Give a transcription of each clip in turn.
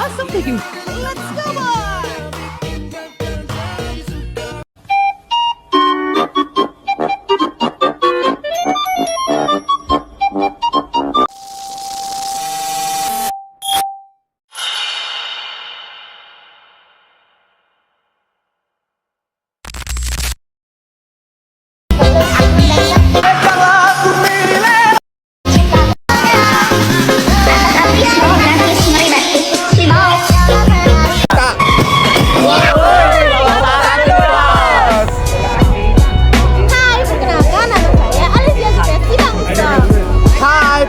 awesome to you. Let's go, boy!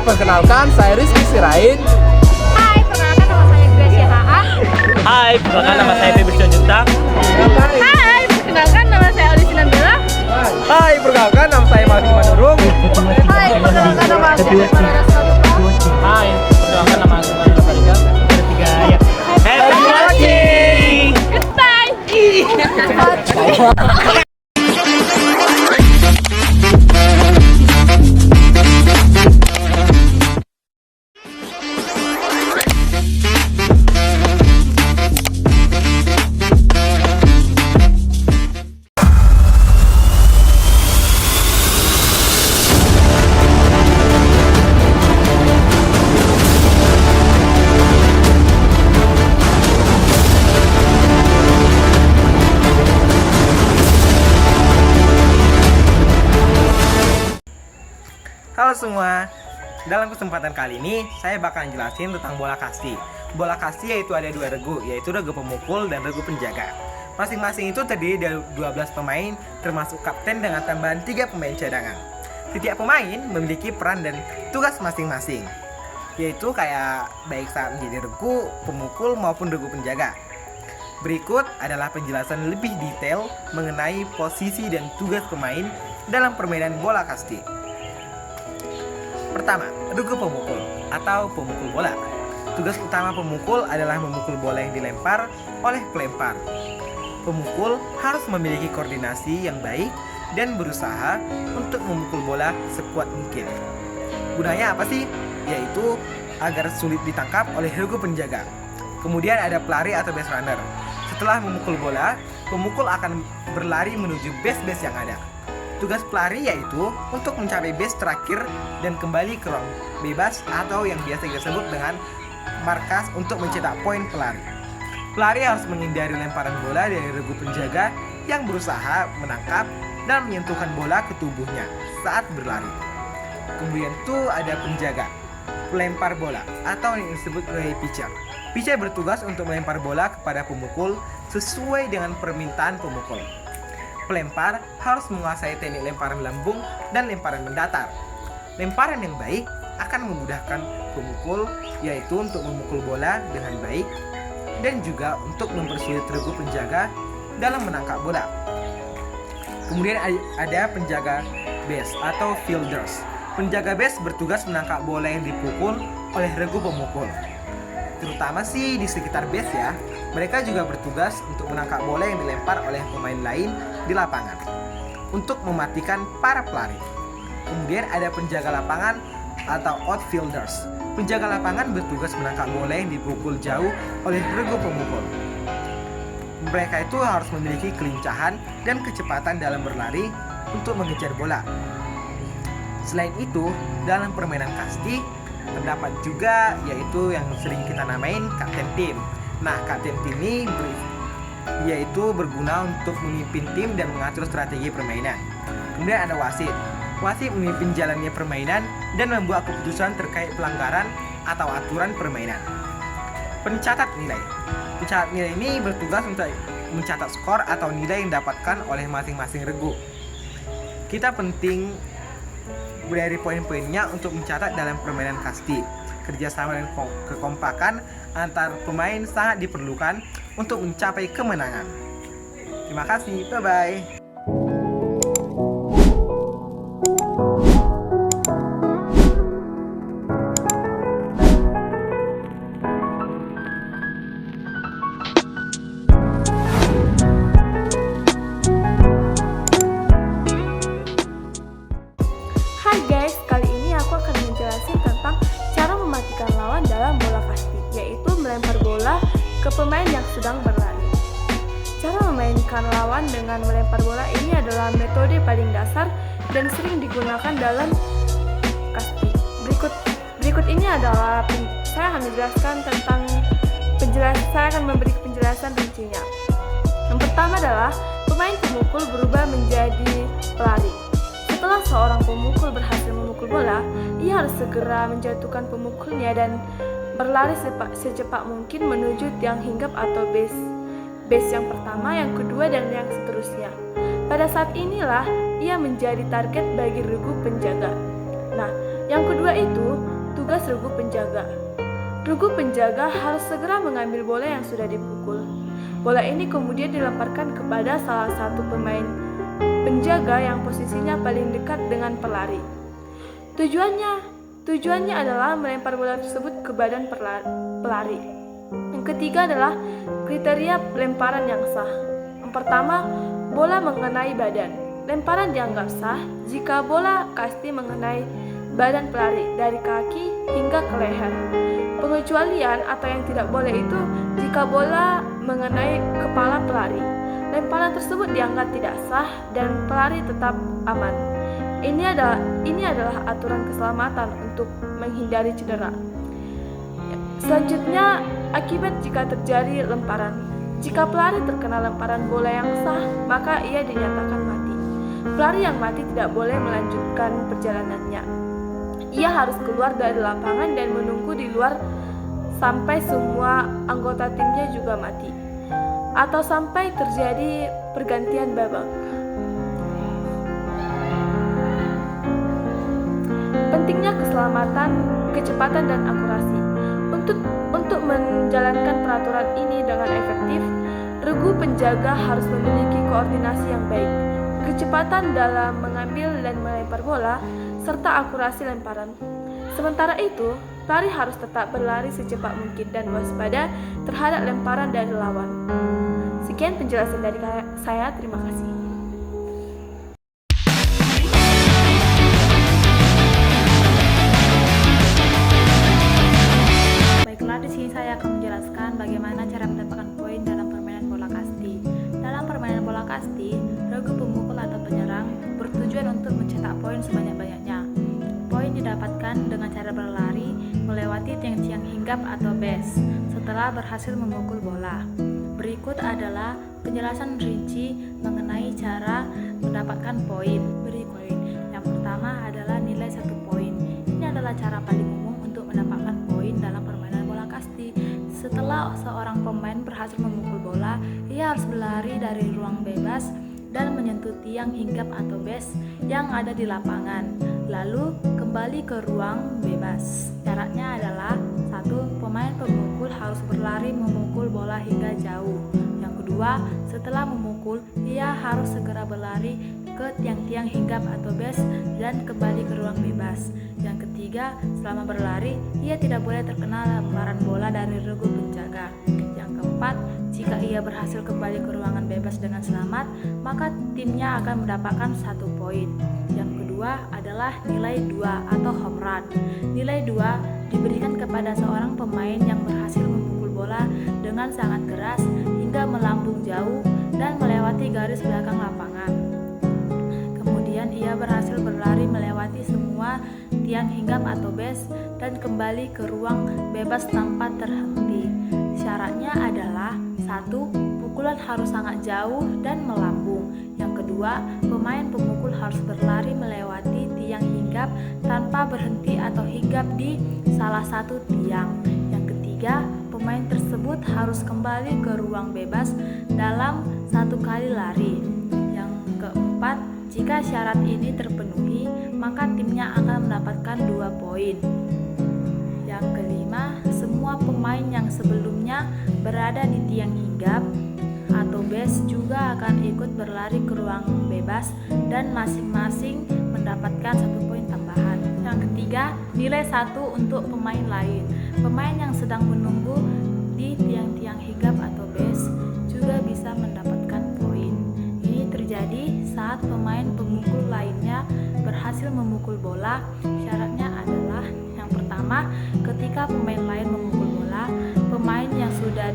Perkenalkan, saya Rizky Sirait. Hai, perkenalkan nama saya Gracia HA. Hai, perkenalkan nama saya Febri Junta. Hai, perkenalkan nama saya Audisi Nabila. Hai, perkenalkan nama saya Malvi Manurung. Hai, perkenalkan nama saya Farah Rasululah. Hai, perkenalkan nama saya Maria Farida. Bertiga ya. Happy watching. Goodbye. Halo semua, dalam kesempatan kali ini saya bakalan jelasin tentang bola kasti. Bola kasti yaitu ada dua regu, yaitu regu pemukul dan regu penjaga. Masing-masing itu terdiri dari 12 pemain, termasuk kapten dengan tambahan 3 pemain cadangan. Setiap pemain memiliki peran dan tugas masing-masing, yaitu kayak baik saat menjadi regu pemukul maupun regu penjaga. Berikut adalah penjelasan lebih detail mengenai posisi dan tugas pemain dalam permainan bola kasti. Pertama, regu pemukul atau pemukul bola. Tugas utama pemukul adalah memukul bola yang dilempar oleh pelempar. Pemukul harus memiliki koordinasi yang baik dan berusaha untuk memukul bola sekuat mungkin. Gunanya apa sih? Yaitu agar sulit ditangkap oleh regu penjaga. Kemudian ada pelari atau base runner. Setelah memukul bola, pemukul akan berlari menuju base-base yang ada. Tugas pelari yaitu untuk mencapai base terakhir dan kembali ke ruang bebas atau yang biasa kita sebut dengan markas untuk mencetak poin pelari. Pelari harus menghindari lemparan bola dari regu penjaga yang berusaha menangkap dan menyentuhkan bola ke tubuhnya saat berlari. Kemudian tuh ada penjaga, pelempar bola atau yang disebut sebagai pitcher. Pitcher bertugas untuk melempar bola kepada pemukul sesuai dengan permintaan pemukul. Pelempar harus menguasai teknik lemparan lambung dan lemparan mendatar. Lemparan yang baik akan memudahkan pemukul, yaitu untuk memukul bola dengan baik dan juga untuk mempersulit regu penjaga dalam menangkap bola. Kemudian ada penjaga base atau fielders. Penjaga base bertugas menangkap bola yang dipukul oleh regu pemukul, terutama sih di sekitar base ya. Mereka juga bertugas untuk menangkap bola yang dilempar oleh pemain lain di lapangan untuk mematikan para pelari. Kemudian ada penjaga lapangan atau outfielders. Penjaga lapangan bertugas menangkap bola yang dipukul jauh oleh regu pemukul. Mereka itu harus memiliki kelincahan dan kecepatan dalam berlari untuk mengejar bola. Selain itu, dalam permainan kasti terdapat juga yaitu yang sering kita namain kapten tim. Nah, kapten tim ini yaitu berguna untuk memimpin tim dan mengatur strategi permainan. Kemudian ada wasit. Wasit memimpin jalannya permainan dan membuat keputusan terkait pelanggaran atau aturan permainan. Pencatat nilai. Pencatat nilai ini bertugas untuk mencatat skor atau nilai yang didapatkan oleh masing-masing regu. Kita penting dari poin-poinnya untuk mencatat dalam permainan kasti. Kerjasama dan kekompakan antar pemain sangat diperlukan untuk mencapai kemenangan. Terima kasih, bye-bye. Hai guys, kali ini aku akan menjelaskan tentang cara mematikan lawan dalam bola kasti, yaitu melempar bola dengan melempar bola ini adalah metode paling dasar dan sering digunakan dalam kasti. Berikut ini adalah saya akan menjelaskan tentang saya akan memberi penjelasan rincinya. Yang pertama adalah pemain pemukul berubah menjadi pelari. Setelah seorang pemukul berhasil memukul bola, ia harus segera menjatuhkan pemukulnya dan berlari secepat mungkin menuju tiang hinggap atau base yang pertama, yang kedua, dan yang seterusnya. Pada saat inilah ia menjadi target bagi regu penjaga. Nah, yang kedua itu tugas regu penjaga. Regu penjaga harus segera mengambil bola yang sudah dipukul. Bola ini kemudian dilemparkan kepada salah satu pemain penjaga yang posisinya paling dekat dengan pelari. Tujuannya adalah melempar bola tersebut ke badan pelari. Yang ketiga adalah kriteria lemparan yang sah. Yang pertama, bola mengenai badan. Lemparan dianggap sah jika bola kasti mengenai badan pelari dari kaki hingga ke leher. Pengecualian atau yang tidak boleh itu jika bola mengenai kepala pelari. Lemparan tersebut dianggap tidak sah dan pelari tetap aman. Ini adalah aturan keselamatan untuk menghindari cedera. Selanjutnya, akibat jika terjadi lemparan. Jika pelari terkena lemparan bola yang sah, maka ia dinyatakan mati. Pelari yang mati tidak boleh melanjutkan perjalanannya. Ia harus keluar dari lapangan dan menunggu di luar sampai semua anggota timnya juga mati, atau sampai terjadi pergantian babak. Pentingnya keselamatan, kecepatan, dan akurasi. Untuk menjalankan peraturan ini dengan efektif, regu penjaga harus memiliki koordinasi yang baik, kecepatan dalam mengambil dan melempar bola, serta akurasi lemparan. Sementara itu, pelari harus tetap berlari secepat mungkin dan waspada terhadap lemparan dari lawan. Sekian penjelasan dari saya, terima kasih. Baiklah, di sini saya akan menjelaskan bagaimana cara mendapatkan poin dalam permainan bola kasti. Dalam permainan bola kasti, regu pemukul atau penyerang bertujuan untuk mencetak poin sebanyak-banyaknya. Poin didapatkan dengan cara berlari melewati tiang-tiang hinggap atau base setelah berhasil memukul bola. Berikut adalah penjelasan rinci mengenai cara mendapatkan poin. Yang pertama adalah nilai 1 poin. Ini adalah cara paling umum untuk mendapatkan poin dalam permainan bola kasti. Setelah seorang pemain berhasil memukul bola, ia harus berlari dari ruang bebas dan menyentuh tiang hinggap atau base yang ada di lapangan, lalu kembali ke ruang bebas. Syaratnya adalah 1. Pemain pemukul harus berlari memukul bola hingga jauh. Yang kedua, setelah memukul, ia harus segera berlari ke tiang-tiang hinggap atau base dan kembali ke ruang bebas. Yang ketiga, selama berlari, ia tidak boleh terkena lemparan bola dari regu penjaga. Yang keempat, jika ia berhasil kembali ke ruangan bebas dengan selamat, maka timnya akan mendapatkan 1 poin. Yang kedua adalah nilai 2 atau home run. Nilai 2 diberikan kepada seorang pemain yang berhasil memukul bola dengan sangat keras hingga melambung jauh dan melewati garis belakang lapangan. Kemudian ia berhasil berlari melewati semua tiang hinggap atau base dan kembali ke ruang bebas tanpa terhenti. Syaratnya adalah 1. Pukulan harus sangat jauh dan melambung. Yang kedua, pemain pemukul harus berlari melewati tiang hinggap tanpa berhenti atau hinggap di salah satu tiang. Yang ketiga, pemain tersebut harus kembali ke ruang bebas dalam 1 kali lari. Yang keempat, jika syarat ini terpenuhi, maka timnya akan mendapatkan 2 poin. Yang kelima, semua pemain yang sebelumnya berada di tiang hinggap atau base juga akan ikut berlari ke ruang bebas dan masing-masing mendapatkan 1 poin tambahan. Yang ketiga, nilai 1 untuk pemain lain. Pemain yang sedang menunggu di tiang-tiang hinggap atau base juga bisa mendapatkan poin. Ini terjadi saat pemain pemukul lainnya berhasil memukul bola. Syaratnya adalah yang pertama, ketika pemain lain memukul bola, pemain yang sudah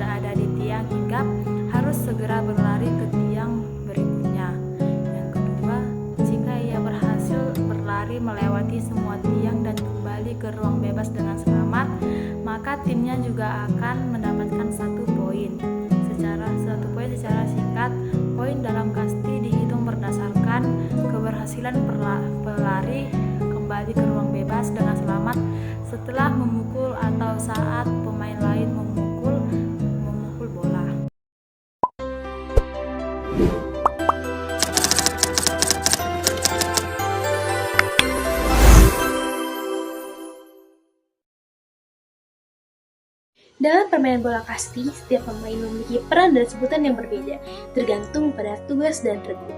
ada di tiang hinggap harus segera berlari ke tiang semua tiang dan kembali ke ruang bebas dengan selamat, maka timnya juga akan mendapatkan 1 poin. Secara singkat, poin dalam kasti dihitung berdasarkan keberhasilan pelari kembali ke ruang bebas dengan selamat setelah memukul atau saat pemain lain memukul bola. Dalam permainan bola kasti, setiap pemain memiliki peran dan sebutan yang berbeda, tergantung pada tugas dan regu.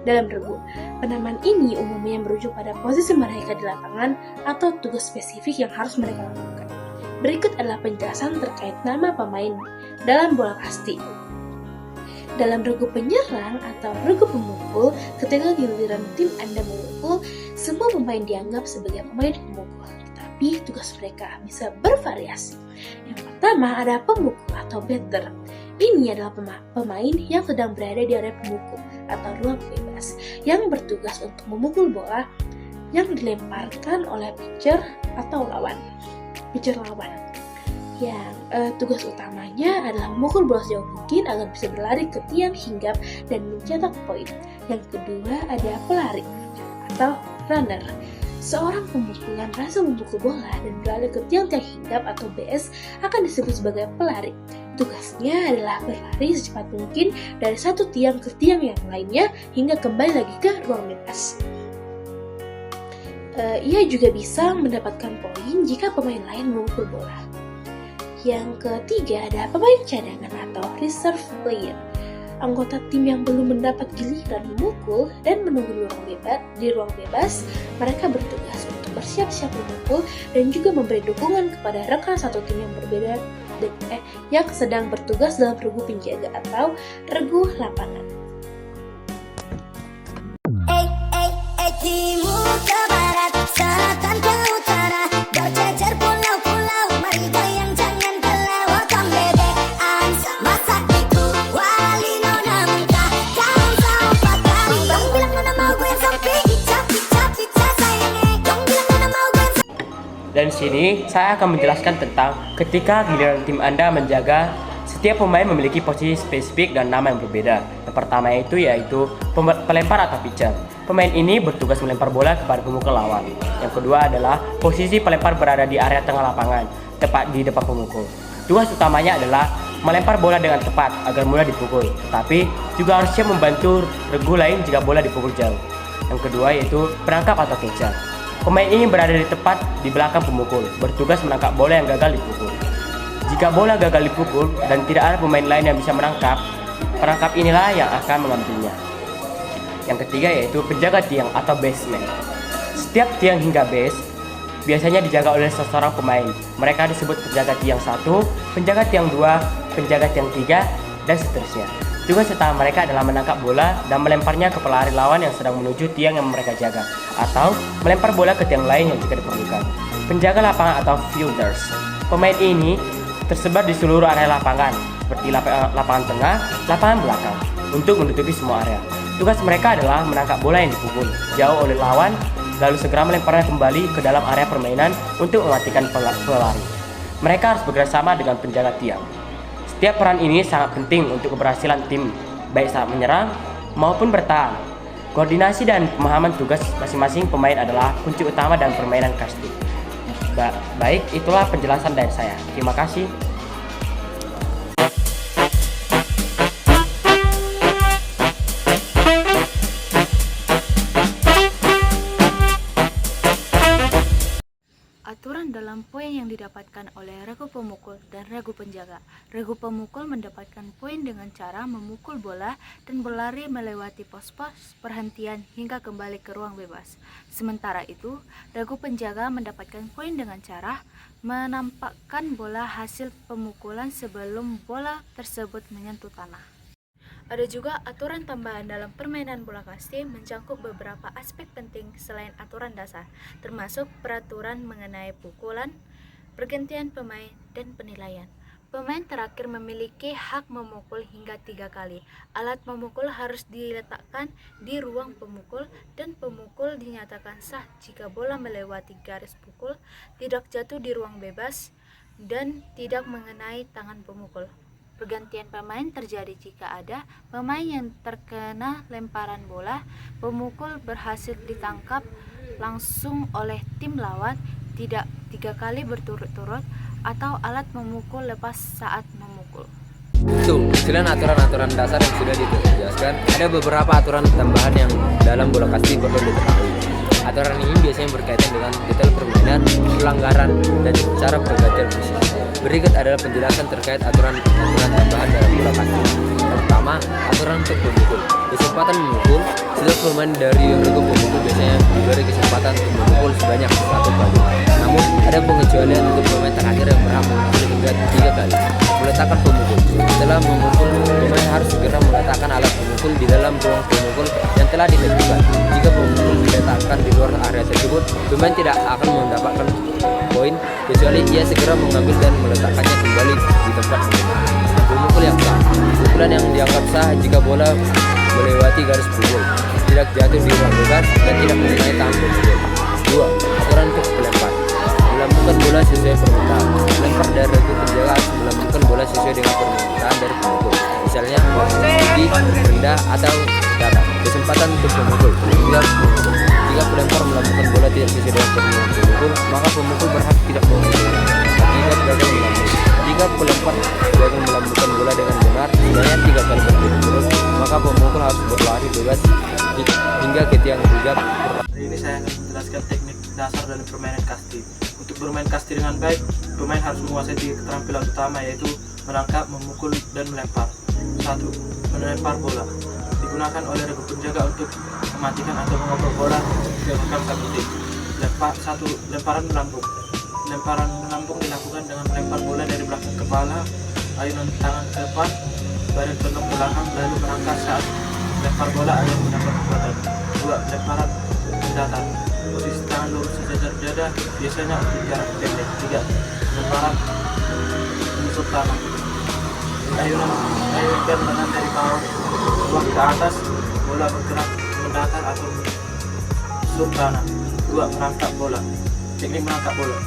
Dalam regu, penamaan ini umumnya merujuk pada posisi mereka di lapangan atau tugas spesifik yang harus mereka lakukan. Berikut adalah penjelasan terkait nama pemain dalam bola kasti. Dalam regu penyerang atau regu pemukul, ketika giliran tim Anda memukul, semua pemain dianggap sebagai pemain pemukul, tetapi tugas mereka bisa bervariasi. Yang pertama ada pemukul atau batter. Ini adalah pemain yang sedang berada di area pemukul atau ruang bebas yang bertugas untuk memukul bola yang dilemparkan oleh pitcher lawan. Yang tugas utamanya adalah memukul bola sejauh mungkin agar bisa berlari ke tiang hinggap dan mencetak poin. Yang kedua ada pelari atau runner. Seorang pemukul yang berhasil memukul bola dan berlari ke tiang-tiang hinggap atau BS akan disebut sebagai pelari. Tugasnya adalah berlari secepat mungkin dari satu tiang ke tiang yang lainnya hingga kembali lagi ke ruang bebas. Ia juga bisa mendapatkan poin jika pemain lain memukul bola. Yang ketiga ada pemain cadangan atau reserve player. Anggota tim yang belum mendapat giliran memukul dan menunggu di ruang bebas, mereka bertugas untuk bersiap-siap memukul dan juga memberi dukungan kepada rekan satu tim yang berbeda yang sedang bertugas dalam regu penjaga atau regu lapangan. Timur ke barat, selatan ke utara, berjejer pulau-pulau, mari goyang jangan kelewatan bebean. Masak itu wali nona minta, jangan sampai kali. Dong bilang nona mau goyang sampai pica sayangnya. Dong bilang nona mau goyang. Dan sini saya akan menjelaskan tentang ketika giliran tim Anda menjaga, setiap pemain memiliki posisi spesifik dan nama yang berbeda. Yang pertama yaitu pelempar atau pitcher. Pemain ini bertugas melempar bola kepada pemukul lawan. Yang kedua adalah posisi pelempar berada di area tengah lapangan, tepat di depan pemukul. Tugas utamanya adalah melempar bola dengan tepat agar mudah dipukul, tetapi juga harus siap membantu regu lain jika bola dipukul jauh. Yang kedua yaitu penangkap atau catcher. Pemain ini berada di tepat di belakang pemukul, bertugas menangkap bola yang gagal dipukul. Jika bola gagal dipukul dan tidak ada pemain lain yang bisa menangkap, penangkap inilah yang akan mengambilnya. Yang ketiga yaitu penjaga tiang atau baseman. Setiap tiang hingga base biasanya dijaga oleh seseorang pemain. Mereka disebut penjaga tiang 1, penjaga tiang 2, penjaga tiang 3, dan seterusnya. Tugas utama mereka adalah menangkap bola dan melemparnya ke pelari lawan yang sedang menuju tiang yang mereka jaga, atau melempar bola ke tiang lain yang jika diperlukan. Penjaga lapangan atau fielders. Pemain ini tersebar di seluruh area lapangan, seperti lapangan tengah, lapangan belakang, untuk menutupi semua area. Tugas mereka adalah menangkap bola yang dipukul jauh oleh lawan, lalu segera melemparnya kembali ke dalam area permainan untuk mematikan pelari. Mereka harus bekerjasama dengan penjaga tiang. Setiap peran ini sangat penting untuk keberhasilan tim, baik saat menyerang maupun bertahan. Koordinasi dan pemahaman tugas masing-masing pemain adalah kunci utama dalam permainan kasti. Baik, itulah penjelasan dari saya. Terima kasih. Aturan dalam poin yang didapatkan oleh regu pemukul dan regu penjaga. Regu pemukul mendapatkan poin dengan cara memukul bola dan berlari melewati pos-pos perhentian hingga kembali ke ruang bebas. Sementara itu, regu penjaga mendapatkan poin dengan cara menampakkan bola hasil pemukulan sebelum bola tersebut menyentuh tanah. Ada juga aturan tambahan dalam permainan bola kasti mencangkup beberapa aspek penting selain aturan dasar, termasuk peraturan mengenai pukulan, pergantian pemain, dan penilaian. Pemain terakhir memiliki hak memukul hingga 3 kali. Alat memukul harus diletakkan di ruang pemukul dan pemukul dinyatakan sah jika bola melewati garis pukul, tidak jatuh di ruang bebas, dan tidak mengenai tangan pemukul. Pergantian pemain terjadi jika ada pemain yang terkena lemparan bola, pemukul berhasil ditangkap langsung oleh tim lawan, tidak 3 kali berturut-turut, atau alat memukul lepas saat memukul. Selain aturan-aturan dasar yang sudah dijelaskan, ada beberapa aturan tambahan yang dalam bola kasti perlu diketahui. Aturan ini biasanya berkaitan dengan detail permainan, pelanggaran, dan cara pergantian posisi. Berikut adalah penjelasan terkait aturan tambahan dalam bola kasti. Pertama, aturan untuk pemukul. Kesempatan memukul, setiap pemain dari regu pemukul biasanya diberi kesempatan untuk memukul sebanyak 1 kali. Namun, ada pengecualian untuk pemain terakhir yang berhak memukul hingga 3 kali. Meletakkan pemukul. Setelah memukul, pemain harus segera meletakkan alat pemukul di dalam ruang pemukul yang telah ditentukan. Jika pemukul diletakkan di luar area tersebut, pemain tidak akan mendapatkan poin kecuali ia segera mengambil dan meletakkannya kembali di tempat semula. Pemukul yang sah. Pukulan yang dianggap sah jika bola melewati garis pukul, tidak jatuh di ruang bebas, dan tidak mengenai tangan pemukul. 2. Aturan untuk pelempar. Melambungkan bola sesuai permintaan. Melempar dari regu penjaga harus melambungkan bola sesuai dengan permintaan dari pemukul. Misalnya, posisi tinggi, rendah, atau datar. Kesempatan untuk pemukul. Jika pelempar melambungkan bola tidak sesuai dengan permintaan pemukul, maka pemukul berhak tidak memukul. Akibat gagal melambung. Jika pelempar gagal melambungkan bola dengan benar sebanyak 3 kali berturut-turut, maka pemukul harus berlari bebas hingga ke tiang hijab. Hari ini saya akan menjelaskan teknik dasar dalam permainan kasti. Untuk bermain kasti dengan baik, pemain harus menguasai 3 keterampilan utama, yaitu menangkap, memukul, dan melempar. 1. Melempar bola. Digunakan oleh regu penjaga untuk mematikan atau mengoper bola ke rekan satu tim. 1. Lemparan melambung. Lemparan melambung dilakukan dengan melempar bola dari belakang kepala, ayunan tangan ke depan, badan penuh ke belakang, lalu merangkak saat lempar bola agar mendapat kekuatan. 2. Lemparan mendatar. Posisi tangan lurus sejajar dada, biasanya untuk jarak pendek. 3. Lemparan menusuk tanah. Ayunkan lengan dari bawah ke atas, bola bergerak mendatar atau menusuk tanah. 2. Merangkak bola. Teknik merangkak bola.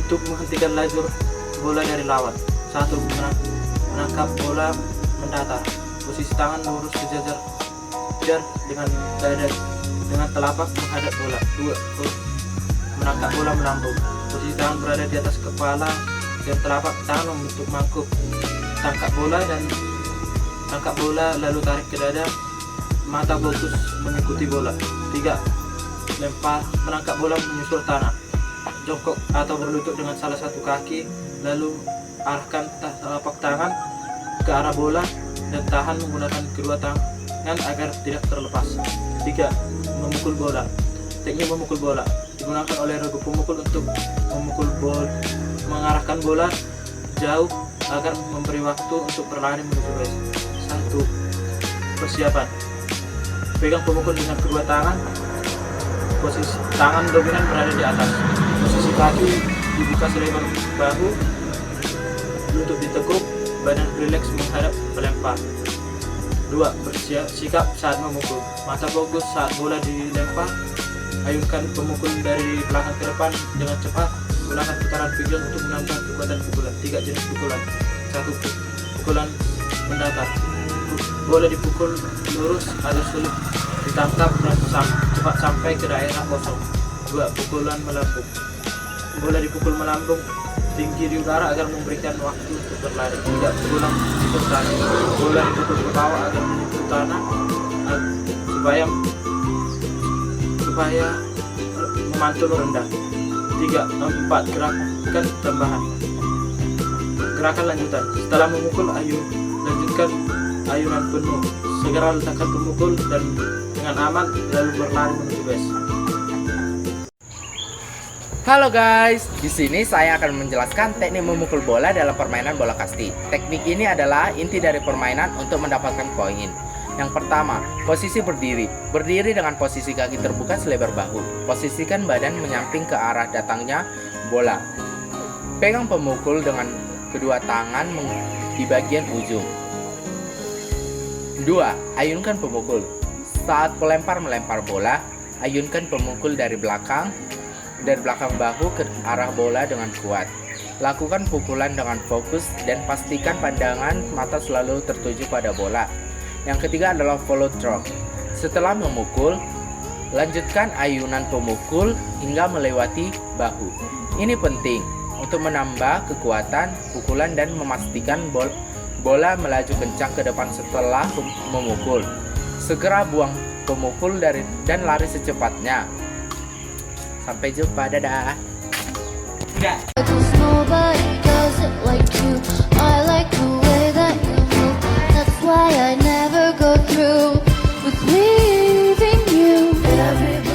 Untuk menghentikan lajur bola dari lawan. 1. Menangkap bola mendatar. Posisi tangan lurus sejajar dengan dada, dengan telapak menghadap bola. 2. Menangkap bola melambung. Posisi tangan berada di atas kepala dan telapak tangan membentuk mangkuk. Tangkap bola lalu tarik ke dada, mata fokus mengikuti bola. 3. Menangkap bola menyusul tanah. Jongkok atau berlutut dengan salah satu kaki, lalu arahkan telapak tangan ke arah bola dan tahan menggunakan kedua tangan agar tidak terlepas. 3. Memukul bola. Teknik memukul bola digunakan oleh regu pemukul untuk memukul bola, mengarahkan bola jauh agar memberi waktu untuk berlari menuju base. 1. Persiapan. Pegang pemukul dengan kedua tangan. Posisi tangan dominan berada di atas. Posisi kaki dibuka selebar bahu, lutut ditekuk, badan rileks menghadap pelempar. 2. Bersikap saat memukul. Mata fokus saat bola dilempar. Ayunkan pemukul dari belakang ke depan dengan cepat. Gunakan putaran pinggang untuk menambah kekuatan pukulan. 3. Jenis pukulan. 1. Pukulan mendatar. Bola dipukul lurus atau sulit ditangkap dan cepat sampai ke daerah kosong. 2. Pukulan melambung. Bola dipukul melambung tinggi di udara agar memberikan waktu untuk berlari. 3. Pukulan menyentuh tanah. Bola dipukul ke bawah agar menyentuh tanah supaya memantul rendah. 4. Gerakan tambahan. Gerakan lanjutan. Setelah memukul, lanjutkan ayunan penuh. Segera letakkan pemukul dan dengan aman lalu berlari menuju base. Halo guys, di sini saya akan menjelaskan teknik memukul bola dalam permainan bola kasti. Teknik ini adalah inti dari permainan untuk mendapatkan poin. Yang pertama, posisi berdiri. Berdiri dengan posisi kaki terbuka selebar bahu. Posisikan badan menyamping ke arah datangnya bola. Pegang pemukul dengan kedua tangan di bagian ujung. 2. Ayunkan pemukul. Saat pelempar melempar bola, ayunkan pemukul dari belakang bahu ke arah bola dengan kuat. Lakukan pukulan dengan fokus dan pastikan pandangan mata selalu tertuju pada bola. Yang ketiga adalah follow through. Setelah memukul, lanjutkan ayunan pemukul hingga melewati bahu. Ini penting untuk menambah kekuatan pukulan dan memastikan bola melaju kencang ke depan setelah memukul. Segera buang pemukul dan lari secepatnya. Sampai jumpa, dadah. Nobody does it like you. I like the way that you move. That's why I never go through with leaving you. Everybody's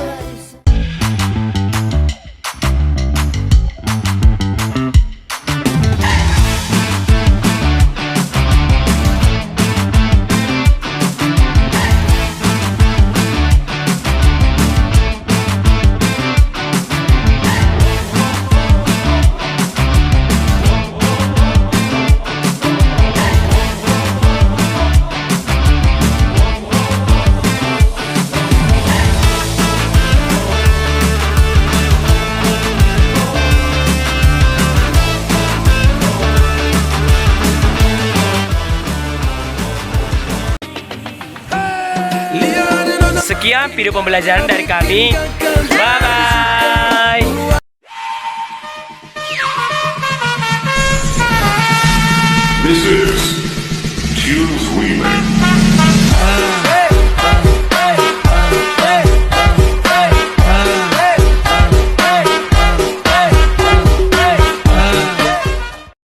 Sekian video pembelajaran dari kami. Bye-bye. This is Tunes We Make.